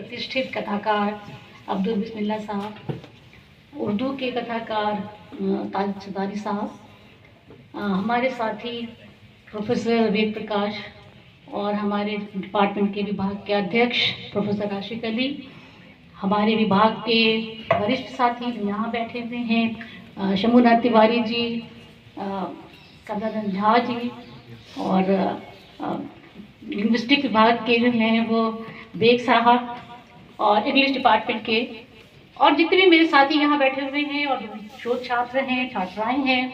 प्रतिष्ठित कथाकार अब्दुल बिस्मिल्लाह साहब, उर्दू के कथाकार ताज सदारी साहब, हमारे साथी प्रोफेसर वेद प्रकाश और हमारे डिपार्टमेंट के विभाग के अध्यक्ष प्रोफेसर आशिक अली, हमारे विभाग के वरिष्ठ साथी जो यहाँ बैठे हुए हैं, शंभुनाथ तिवारी जी, कमलानंद झा जी, और लिंग्विस्टिक विभाग के जो हैं वो बेग साहब, और इंग्लिश डिपार्टमेंट के और जितने भी मेरे साथी यहाँ बैठे हुए हैं और शोध छात्र हैं, छात्राएं हैं,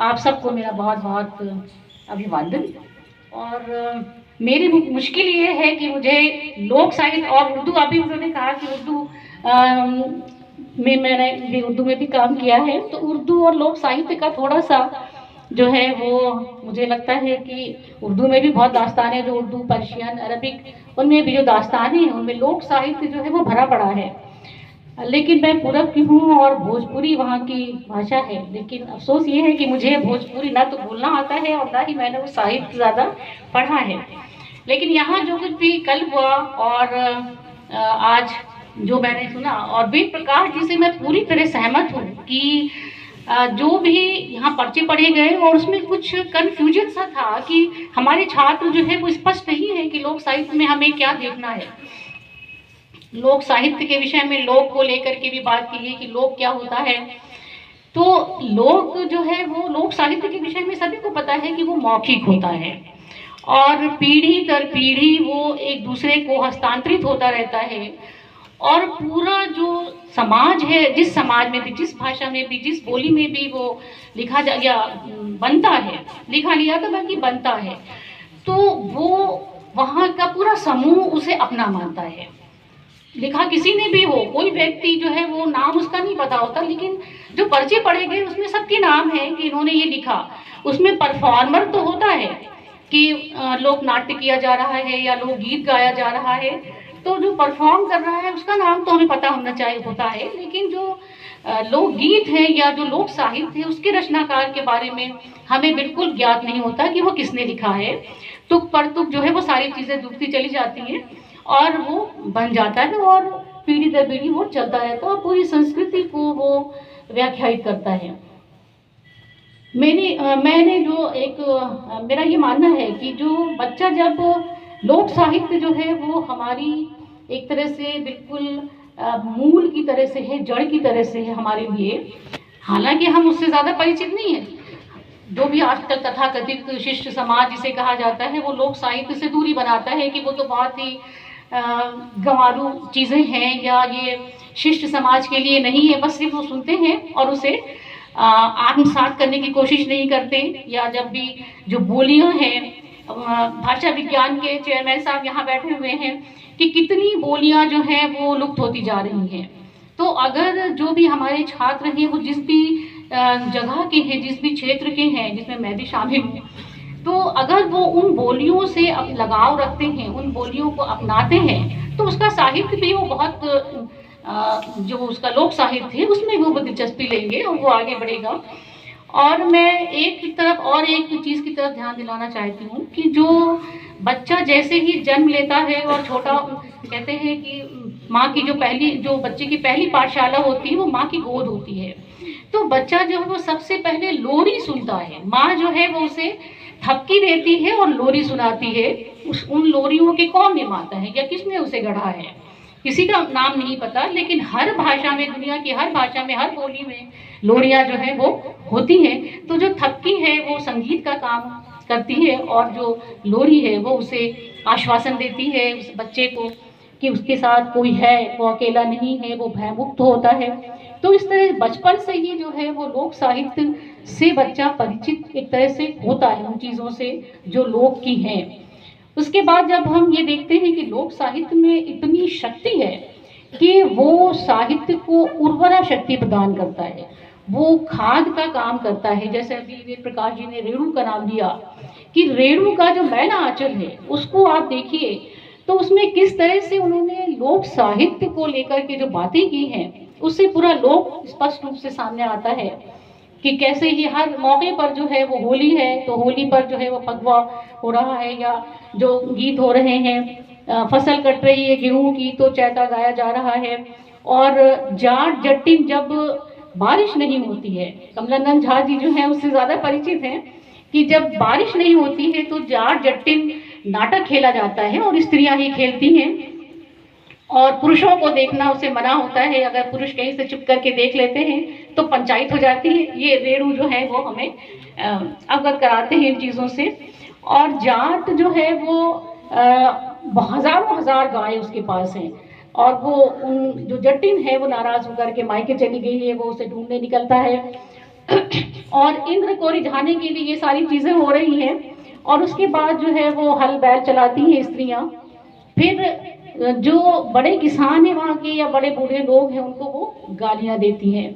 आप सबको मेरा बहुत बहुत अभिवादन। और मेरी मुश्किल ये है कि मुझे लोक साहित्य और उर्दू, अभी उन्होंने कहा कि उर्दू में मैंने भी उर्दू में भी काम किया है, तो उर्दू और लोक साहित्य का थोड़ा सा जो है वो मुझे लगता है कि उर्दू में भी बहुत दास्तानें, जो उर्दू, पर्शियन, अरबिक, उनमें भी जो दास्तानें हैं उनमें लोक साहित्य जो है वो भरा पड़ा है। लेकिन मैं पूरब की हूँ और भोजपुरी वहाँ की भाषा है, लेकिन अफसोस ये है कि मुझे भोजपुरी ना तो बोलना आता है और ना ही मैंने वो साहित्य ज़्यादा पढ़ा है। लेकिन यहाँ जो कुछ भी कल हुआ और आज जो मैंने सुना, और वेद प्रकाश जी से मैं पूरी तरह सहमत हूँ कि जो भी यहाँ पर्चे पढ़े गए और उसमें कुछ कन्फ्यूजन सा था कि हमारे छात्र जो है वो स्पष्ट नहीं है कि लोक साहित्य में हमें क्या देखना है। लोक साहित्य के विषय में लोक को लेकर के भी बात की है कि लोक क्या होता है। तो लोक जो है वो लोक साहित्य के विषय में सभी को पता है कि वो मौखिक होता है और पीढ़ी दर पीढ़ी वो एक दूसरे को हस्तांतरित होता रहता है, और पूरा जो समाज है, जिस समाज में भी, जिस भाषा में भी, जिस बोली में भी वो लिखा जा या बनता है, लिखा नहीं आता बल्कि बनता है, तो वो वहाँ का पूरा समूह उसे अपना मानता है। लिखा किसी ने भी हो, कोई व्यक्ति जो है वो नाम उसका नहीं पता होता, लेकिन जो पर्चे पढ़े गए उसमें सबके नाम है कि इन्होंने ये लिखा। उसमें परफॉर्मर तो होता है कि लोक नाट्य किया जा रहा है या लोक गीत गाया जा रहा है, तो जो परफॉर्म कर रहा है उसका नाम तो हमें पता होना चाहिए होता है, लेकिन जो लोकगीत है या जो लोक साहित्य है उसके रचनाकार के बारे में हमें बिल्कुल ज्ञात नहीं होता कि वो किसने लिखा है। तुक पर तुक जो है वो सारी चीज़ें डूबती चली जाती हैं और वो बन जाता है और पीढ़ी दर पीढ़ी वो चलता रहता है और पूरी संस्कृति को वो व्याख्यायित करता है। मैंने जो एक मेरा ये मानना है कि जो बच्चा जब लोक साहित्य जो है वो हमारी एक तरह से बिल्कुल मूल की तरह से है, जड़ की तरह से है हमारे लिए। हालांकि हम उससे ज़्यादा परिचित नहीं है। जो भी आजकल तथाकथित शिष्ट समाज जिसे कहा जाता है वो लोक साहित्य से दूरी बनाता है कि वो तो बहुत ही गंवारू चीज़ें हैं या ये शिष्ट समाज के लिए नहीं है, बस सिर्फ वो सुनते हैं और उसे आत्मसात करने की कोशिश नहीं करते। या जब भी जो बोलियां हैं, भाषा विज्ञान के चेयरमैन साहब यहाँ बैठे हुए हैं कि कितनी बोलियां जो हैं वो लुप्त होती जा रही हैं। तो अगर जो भी हमारे छात्र हैं वो जिस भी जगह के हैं, जिस भी क्षेत्र के हैं, जिसमें मैं भी शामिल हूँ, तो अगर वो उन बोलियों से लगाव रखते हैं, उन बोलियों को अपनाते हैं, तो उसका साहित्य भी वो बहुत जो उसका लोक साहित्य है उसमें वो दिलचस्पी लेंगे और वो आगे बढ़ेगा। और मैं एक तरफ और एक चीज़ की तरफ ध्यान दिलाना चाहती हूँ कि जो बच्चा जैसे ही जन्म लेता है और छोटा, कहते हैं कि माँ की जो बच्चे की पहली पाठशाला होती है वो माँ की गोद होती है। तो बच्चा जो है वो सबसे पहले लोरी सुनता है। माँ जो है वो उसे थपकी देती है और लोरी सुनाती है। उन लोरियों के कौन निर्माता है या किसने उसे गढ़ा है, किसी का नाम नहीं पता, लेकिन हर भाषा में, दुनिया की हर भाषा में, हर बोली में लोरियां जो है वो होती हैं। तो जो थपकी है वो संगीत का काम करती है और जो लोरी है वो उसे आश्वासन देती है उस बच्चे को कि उसके साथ कोई है, वो अकेला नहीं है, वो भयमुक्त होता है। तो इस तरह बचपन से ही जो है वो लोक साहित्य से बच्चा परिचित एक तरह से होता है उन चीज़ों से जो लोक की हैं। उसके बाद जब हम ये देखते हैं कि लोक साहित्य में इतनी शक्ति है कि वो साहित्य को उर्वरा शक्ति प्रदान करता है, वो खाद का काम करता है। जैसे अभी वेद प्रकाश जी ने रेणु का नाम दिया कि रेणु का जो मैना आंचल है उसको आप देखिए तो उसमें किस तरह से उन्होंने लोक साहित्य को लेकर के जो बातें की हैं उससे पूरा लोक स्पष्ट रूप से सामने आता है कि कैसे ही हर मौके पर जो है वो होली है तो होली पर जो है वो फगवा हो रहा है या जो गीत हो रहे हैं फसल कट रही है गेहूं की तो चैता गाया जा रहा है। और जाट जटिन जब बारिश नहीं होती है, कमलानंद झा जी जो है उससे ज़्यादा परिचित हैं कि जब बारिश नहीं होती है तो जाट जटिन नाटक खेला जाता है और स्त्रियां ही खेलती हैं और पुरुषों को देखना उसे मना होता है। अगर पुरुष कहीं से चुप करके देख लेते हैं तो पंचायत हो जाती है। ये रेणु जो है वो हमें अवगत कराते हैं इन चीज़ों से। और जाट जो है वो हजारों हजार गाय उसके पास हैं और वो जो जटिन है वो नाराज होकर के मायके चली गई है, वो उसे ढूंढने निकलता है और इंद्र को रिझाने के लिए ये सारी चीजें हो रही हैं। और उसके बाद जो है वो हल बैल चलाती हैं स्त्रियां। फिर जो बड़े किसान हैं वहाँ के या बड़े बूढ़े लोग हैं उनको वो गालियां देती हैं।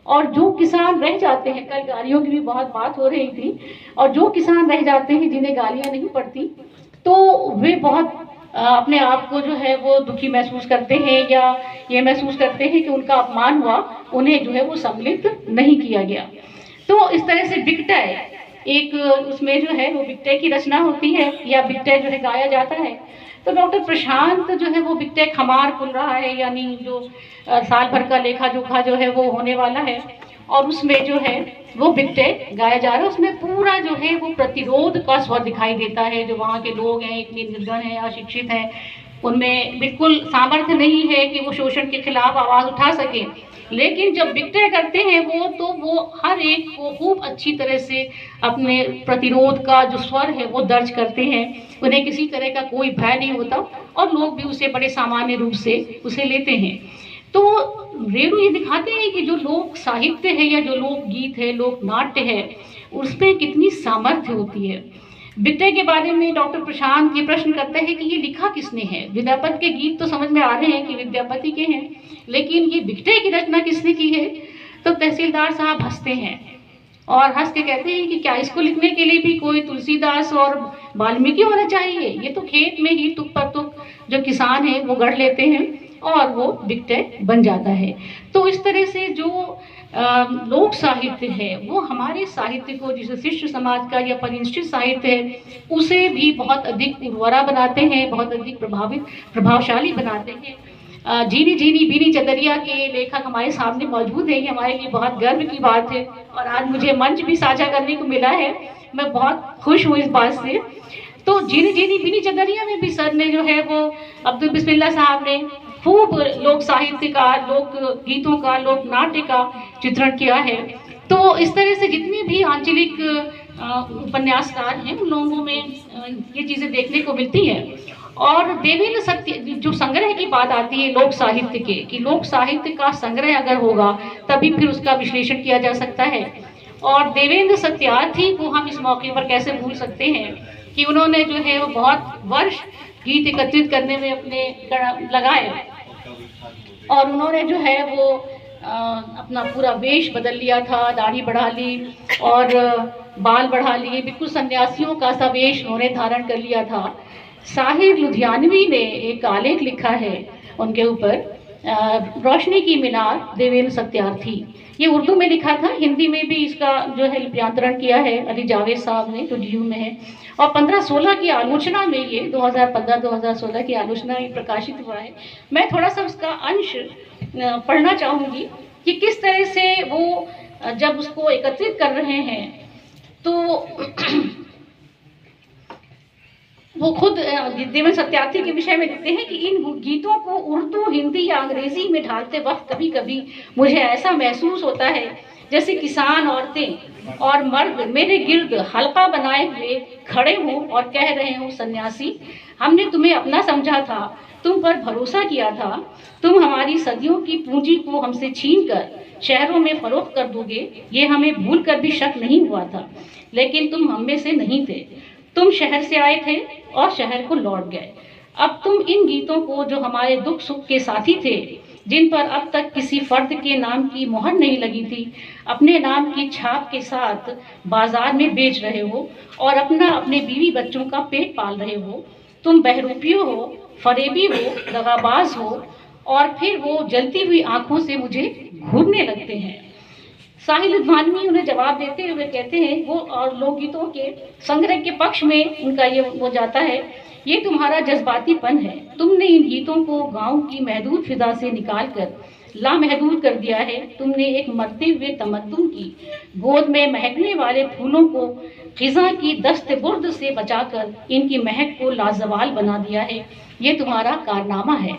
और जो किसान रह जाते हैं, कल गालियों की भी बहुत बात हो रही थी, और जो किसान रह जाते हैं जिन्हें गालियां नहीं पड़ती तो वे बहुत अपने आप को जो है वो दुखी महसूस करते हैं या ये महसूस करते हैं कि उनका अपमान हुआ, उन्हें जो है वो सम्मिलित नहीं किया गया। तो इस तरह से बिकटय एक उसमें जो है वो बिकटय की रचना होती है या बिकटय जो है गाया जाता है। तो डॉक्टर प्रशांत जो है वो बिकटय खमार खुल रहा है, यानी जो साल भर का लेखा जोखा जो है वो होने वाला है और उसमें जो है वो बिकटय गाया जा रहा है। उसमें पूरा जो है वो प्रतिरोध का स्वर दिखाई देता है। जो वहाँ के लोग हैं इतने निर्धन हैं, अशिक्षित हैं, उनमें बिल्कुल सामर्थ्य नहीं है कि वो शोषण के खिलाफ आवाज़ उठा सके, लेकिन जब बिकटय करते हैं वो तो वो हर एक को खूब अच्छी तरह से अपने प्रतिरोध का जो स्वर है वो दर्ज करते हैं। उन्हें किसी तरह का कोई भय नहीं होता और लोग भी उसे बड़े सामान्य रूप से उसे लेते हैं। तो रेणु ये दिखाते हैं कि जो लोक साहित्य है या जो लोक गीत है, लोक नाट्य है, उसमें कितनी सामर्थ्य होती है। बिकटय के बारे में डॉक्टर प्रशांत ये प्रश्न करते हैं कि ये लिखा किसने है। विद्यापति के गीत तो समझ में आ रहे हैं कि विद्यापति के हैं, लेकिन ये बिकटय की रचना किसने की है। तो तहसीलदार साहब हंसते हैं और हंस के कहते हैं कि क्या इसको लिखने के लिए भी कोई तुलसीदास और वाल्मीकि होना चाहिए, ये तो खेत में ही तुक पर तुक जो किसान हैं वो गढ़ लेते हैं और वो बिकटय बन जाता है। तो इस तरह से जो लोक साहित्य है वो हमारे साहित्य को, जिसे शिष्य समाज का या परिनिष्ठित साहित्य है, उसे भी बहुत अधिक उर्वरा बनाते हैं, बहुत अधिक प्रभावशाली बनाते हैं। झीनी झीनी बीनी चदरिया के लेखक हमारे सामने मौजूद है, ये हमारे लिए बहुत गर्व की बात है और आज मुझे मंच भी साझा करने को मिला है, मैं बहुत खुश हूँ इस बात से। तो झीनी झीनी बीनी चदरिया में भी सर ने जो है वो अब्दुल बिस्मिल्लाह साहब ने खूब लोक साहित्य का, लोक गीतों का, लोक नाट्य का चित्रण किया है। तो इस तरह से जितने भी आंचलिक उपन्यासकार हैं उन लोगों में ये चीज़ें देखने को मिलती हैं। और देवेंद्र सत्य जो संग्रह की बात आती है लोक साहित्य के, कि लोक साहित्य का संग्रह अगर होगा तभी फिर उसका विश्लेषण किया जा सकता है। और देवेंद्र सत्यार्थी को हम इस मौके पर कैसे भूल सकते हैं कि उन्होंने जो है वो बहुत वर्ष गीत एकत्रित करने में अपने लगाए और उन्होंने जो है वो अपना पूरा वेश बदल लिया था, दाढ़ी बढ़ा ली और बाल बढ़ा लिए, बिल्कुल सन्यासियों का सा वेश उन्होंने धारण कर लिया था। साहिर लुधियानवी ने एक आलेख लिखा है उनके ऊपर, रोशनी की मीनार देवेंद्र सत्यार्थी, ये उर्दू में लिखा था, हिंदी में भी इसका जो है लिप्यांतरण किया है अली जावेद साहब ने, जो जीयू में है। और 15-16 की आलोचना में, ये 2015-2016 की आलोचना में प्रकाशित हुआ है। मैं थोड़ा सा उसका अंश पढ़ना चाहूँगी कि किस तरह से वो जब उसको एकत्रित कर रहे हैं तो वो खुद देवेंद्र सत्यार्थी के विषय में लिखते हैं कि इन गीतों को उर्दू, हिंदी या अंग्रेजी में ढालते वक्त कभी कभी मुझे ऐसा महसूस होता है जैसे किसान औरतें और मर्द मेरे गिर्द हल्का बनाए हुए खड़े हों और कह रहे हों, सन्यासी हमने तुम्हें अपना समझा था, तुम पर भरोसा किया था, तुम हमारी सदियों की पूंजी को हमसे छीन कर शहरों में फरोख्त कर दोगे, ये हमें भूल कर भी शक नहीं हुआ था, लेकिन तुम हम में से नहीं थे, तुम शहर से आए थे और शहर को लौट गए। अब तुम इन गीतों को जो हमारे दुख सुख के साथी थे, जिन पर अब तक किसी फर्द के नाम की मोहर नहीं लगी थी, अपने नाम की छाप के साथ बाजार में बेच रहे हो और अपने बीवी बच्चों का पेट पाल रहे हो। तुम बहरूपियो हो, फरेबी हो, दगाबाज हो और फिर वो जलती हुई आंखों से मुझे घूरने लगते हैं। साहिल लुधियानवी उन्हें जवाब देते हुए कहते हैं, वो और लोकगीतों के संग्रह के पक्ष में उनका ये वो जाता है ये तुम्हारा जज्बातीपन है। तुमने इन गीतों को गांव की महदूद फिजा से निकालकर लामहदूद कर दिया है। तुमने एक मरते हुए तमद्दुन की गोद में महकने वाले फूलों को खिजा की दस्त बुर्द से बचाकर इनकी महक को लाजवाल बना दिया है। ये तुम्हारा कारनामा है।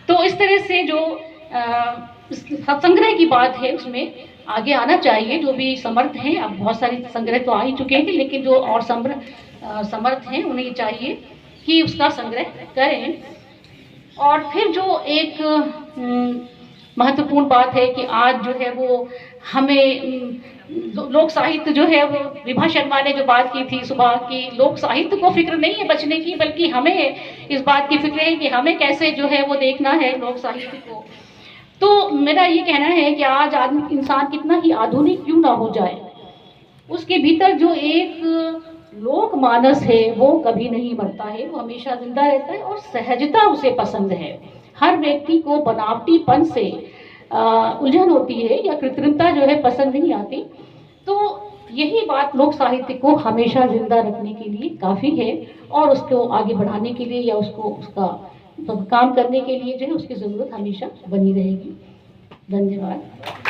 तो इस तरह से जो संग्रह की बात है उसमें आगे आना चाहिए। जो भी समर्थ हैं, अब बहुत सारी संग्रह तो आ ही चुके हैं, लेकिन जो और समर्थ हैं उन्हें चाहिए कि उसका संग्रह करें। और फिर जो एक महत्वपूर्ण बात है कि आज जो है वो हमें लोक साहित्य जो है वो विभा शर्मा ने जो बात की थी सुबह की, लोक साहित्य को फिक्र नहीं है बचने की, बल्कि हमें इस बात की फिक्र है कि हमें कैसे जो है वो देखना है लोक साहित्य को। तो मेरा ये कहना है कि आज आदमी इंसान कितना ही आधुनिक क्यों ना हो जाए, उसके भीतर जो एक लोक मानस है वो कभी नहीं मरता है, वो हमेशा जिंदा रहता है और सहजता उसे पसंद है। हर व्यक्ति को बनावटीपन से उलझन होती है या कृत्रिमता जो है पसंद नहीं आती। तो यही बात लोक साहित्य को हमेशा जिंदा रखने के लिए काफ़ी है और उसको आगे बढ़ाने के लिए या उसको उसका काम करने के लिए जो है उसकी ज़रूरत हमेशा बनी रहेगी। धन्यवाद।